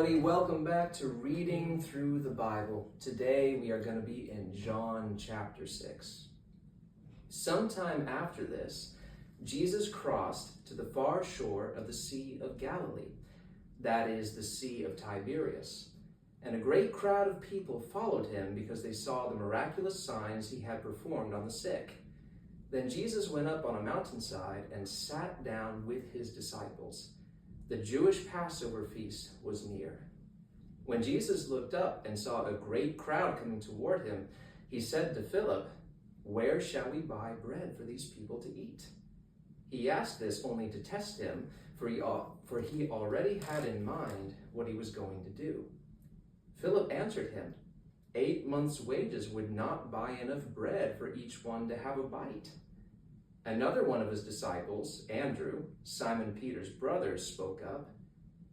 everybody. Welcome back to Reading Through the Bible. Today we are going to be in John chapter 6. Sometime after this, Jesus crossed to the far shore of the Sea of Galilee, that is the Sea of Tiberias, and a great crowd of people followed him because they saw the miraculous signs he had performed on the sick. Then Jesus went up on a mountainside and sat down with his disciples. The Jewish Passover feast was near. When Jesus looked up and saw a great crowd coming toward him, he said to Philip, "Where shall we buy bread for these people to eat?" He asked this only to test him, for he already had in mind what he was going to do. Philip answered him, 8 months' wages would not buy enough bread for each one to have a bite. Another one of his disciples, Andrew, Simon Peter's brother, spoke up.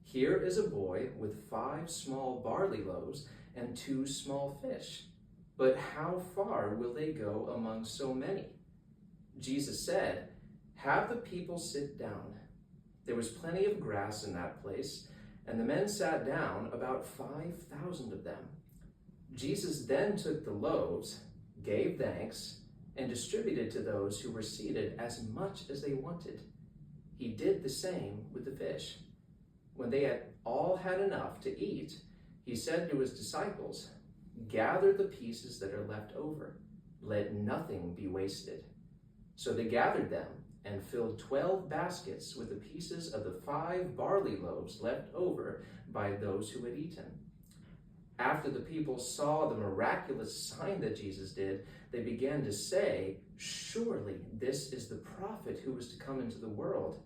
"Here is a boy with 5 small barley loaves and 2 small fish. But how far will they go among so many?" Jesus said, "Have the people sit down." There was plenty of grass in that place, and the men sat down, about 5,000 of them. Jesus then took the loaves, gave thanks, and distributed to those who were seated as much as they wanted. He did the same with the fish. When they had all had enough to eat, he said to his disciples, "Gather the pieces that are left over. Let nothing be wasted." So they gathered them and filled 12 baskets with the pieces of the 5 barley loaves left over by those who had eaten. After the people saw the miraculous sign that Jesus did, they began to say, "Surely this is the prophet who was to come into the world."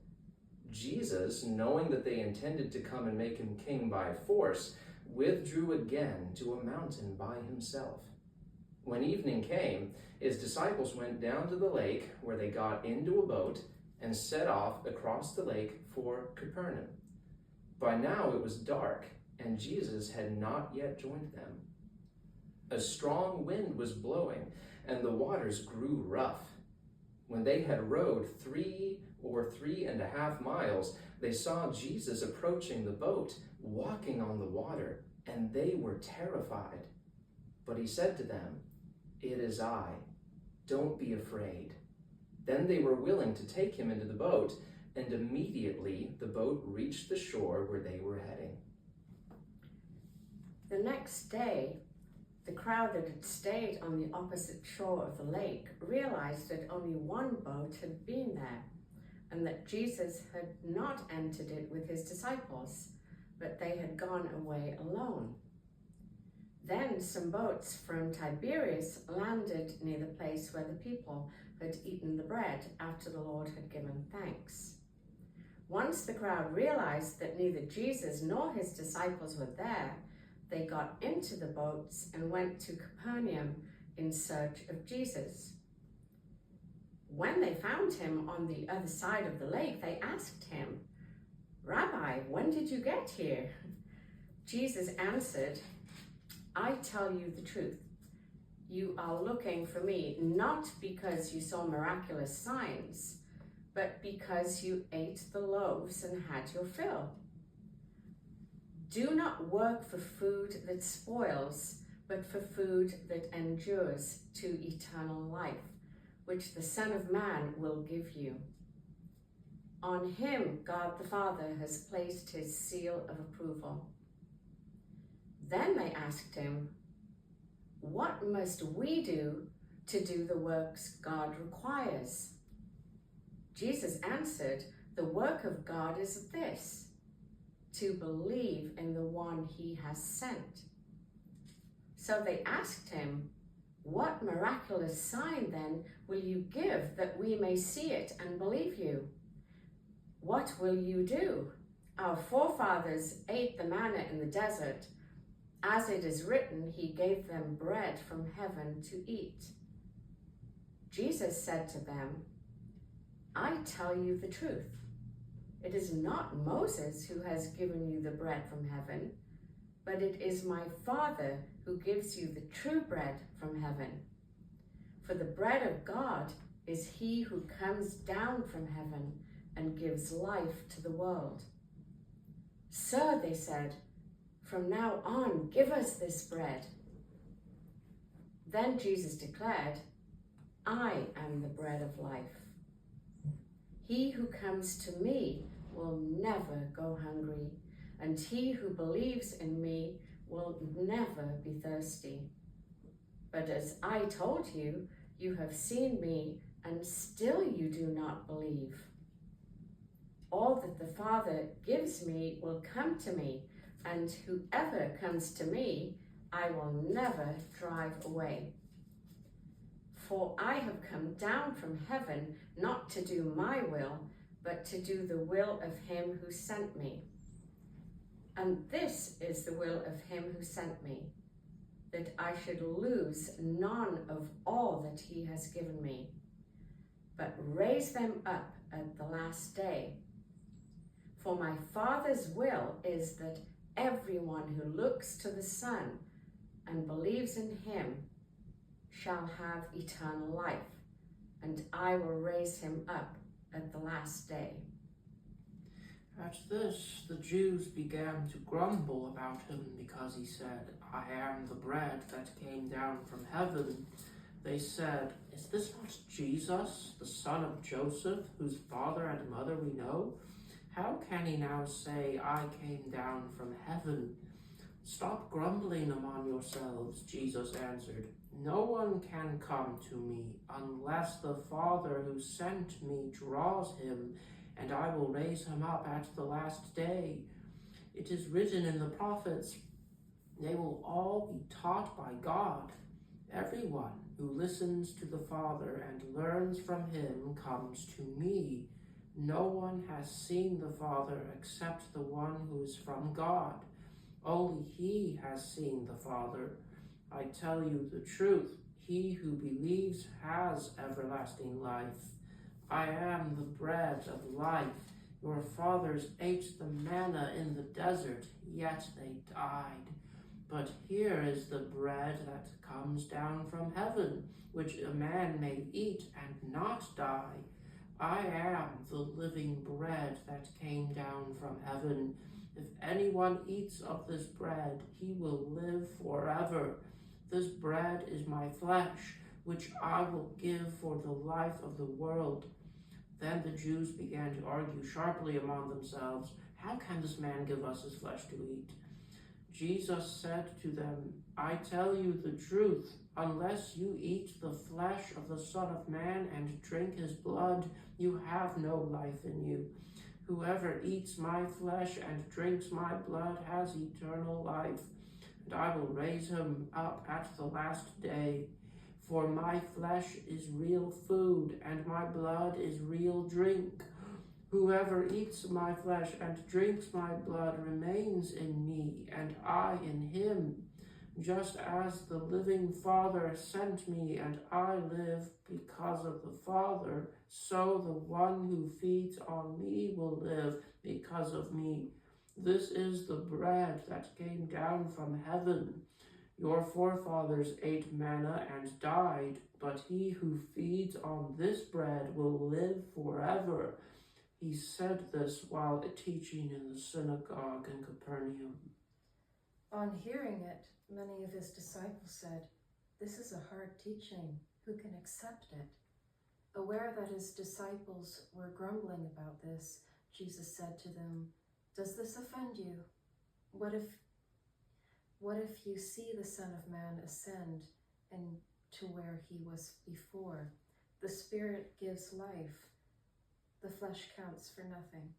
Jesus, knowing that they intended to come and make him king by force, withdrew again to a mountain by himself. When evening came, his disciples went down to the lake, where they got into a boat and set off across the lake for Capernaum. By now it was dark, and Jesus had not yet joined them. A strong wind was blowing, and the waters grew rough. When they had rowed 3.5 miles, they saw Jesus approaching the boat, walking on the water, and they were terrified. But he said to them, "It is I. Don't be afraid." Then they were willing to take him into the boat, and immediately the boat reached the shore where they were heading. The next day, the crowd that had stayed on the opposite shore of the lake realized that only one boat had been there, and that Jesus had not entered it with his disciples, but they had gone away alone. Then some boats from Tiberias landed near the place where the people had eaten the bread after the Lord had given thanks. Once the crowd realized that neither Jesus nor his disciples were there, they got into the boats and went to Capernaum in search of Jesus. When they found him on the other side of the lake, they asked him, "Rabbi, when did you get here?" Jesus answered, "I tell you the truth. You are looking for me not because you saw miraculous signs, but because you ate the loaves and had your fill. Do not work for food that spoils, but for food that endures to eternal life, which the Son of Man will give you. On him, God the Father has placed his seal of approval." Then they asked him, "What must we do to do the works God requires?" Jesus answered, "The work of God is this, to believe in the one he has sent." So they asked him, "What miraculous sign then will you give that we may see it and believe you? What will you do? Our forefathers ate the manna in the desert. As it is written, he gave them bread from heaven to eat." Jesus said to them, "I tell you the truth. It is not Moses who has given you the bread from heaven, but it is my Father who gives you the true bread from heaven. For the bread of God is he who comes down from heaven and gives life to the world." "Sir," they said, From now on, give us this bread." Then Jesus declared, "I am the bread of life. He who comes to me will never go hungry, and he who believes in me will never be thirsty. But as I told you, you have seen me, and still you do not believe. All that the Father gives me will come to me, and whoever comes to me, I will never drive away. For I have come down from heaven not to do my will, but to do the will of him who sent me. And this is the will of him who sent me, that I should lose none of all that he has given me, but raise them up at the last day. For my Father's will is that everyone who looks to the Son and believes in him shall have eternal life, and I will raise him up at the last day." At this, the Jews began to grumble about him because he said, "I am the bread that came down from heaven." They said, "Is this not Jesus, the son of Joseph, whose father and mother we know? How can he now say, 'I came down from heaven'?" "Stop grumbling among yourselves," Jesus answered. "No one can come to me unless the Father who sent me draws him, and I will raise him up at the last day. It is written in the prophets, they will all be taught by God. Everyone who listens to the Father and learns from him comes to me. No one has seen the Father except the one who is from God. Only he has seen the Father. I tell you the truth, he who believes has everlasting life. I am the bread of life. Your fathers ate the manna in the desert, yet they died. But here is the bread that comes down from heaven, which a man may eat and not die. I am the living bread that came down from heaven. If anyone eats of this bread, he will live forever. This bread is my flesh, which I will give for the life of the world." Then the Jews began to argue sharply among themselves, "How can this man give us his flesh to eat?" Jesus said to them, "I tell you the truth, unless you eat the flesh of the Son of Man and drink his blood, you have no life in you. Whoever eats my flesh and drinks my blood has eternal life, and I will raise him up at the last day. For my flesh is real food, and my blood is real drink. Whoever eats my flesh and drinks my blood remains in me, and I in him. Just as the living Father sent me, and I live because of the Father, so the one who feeds on me will live because of me. This is the bread that came down from heaven. Your forefathers ate manna and died, but he who feeds on this bread will live forever." He said this while teaching in the synagogue in Capernaum. On hearing it, many of his disciples said, "This is a hard teaching. Who can accept it?" Aware that his disciples were grumbling about this, Jesus said to them, "Does this offend you? What if you see the Son of Man ascend and to where he was before? The Spirit gives life. The flesh counts for nothing.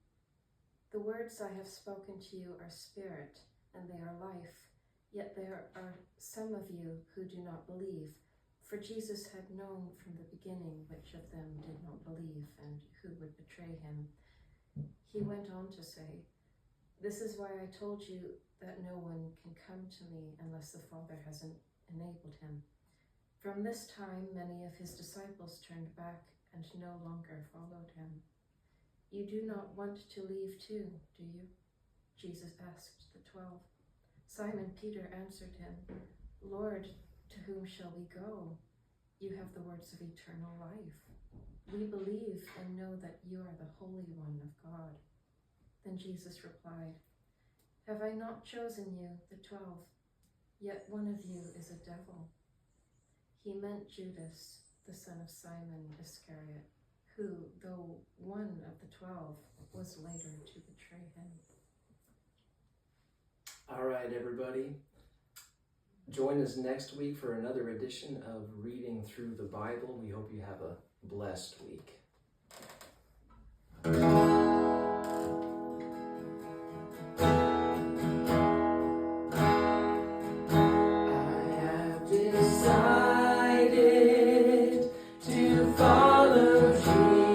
The words I have spoken to you are spirit, and they are life. Yet there are some of you who do not believe." For Jesus had known from the beginning which of them did not believe and who would betray him. He went on to say, "This is why I told you that no one can come to me unless the Father has enabled him." From this time, many of his disciples turned back and no longer followed him. "You do not want to leave too, do you?" Jesus asked the 12. Simon Peter answered him, "Lord, to whom shall we go? You have the words of eternal life. We believe and know that you are the Holy One of God." Then Jesus replied, Have I not chosen you, the 12? Yet one of you is a devil. He meant Judas, the son of Simon Iscariot, who, though one of the 12, was later to betray him. All right, everybody. Join us next week for another edition of Reading Through the Bible. We hope you have a blessed week. Decided to follow Jesus.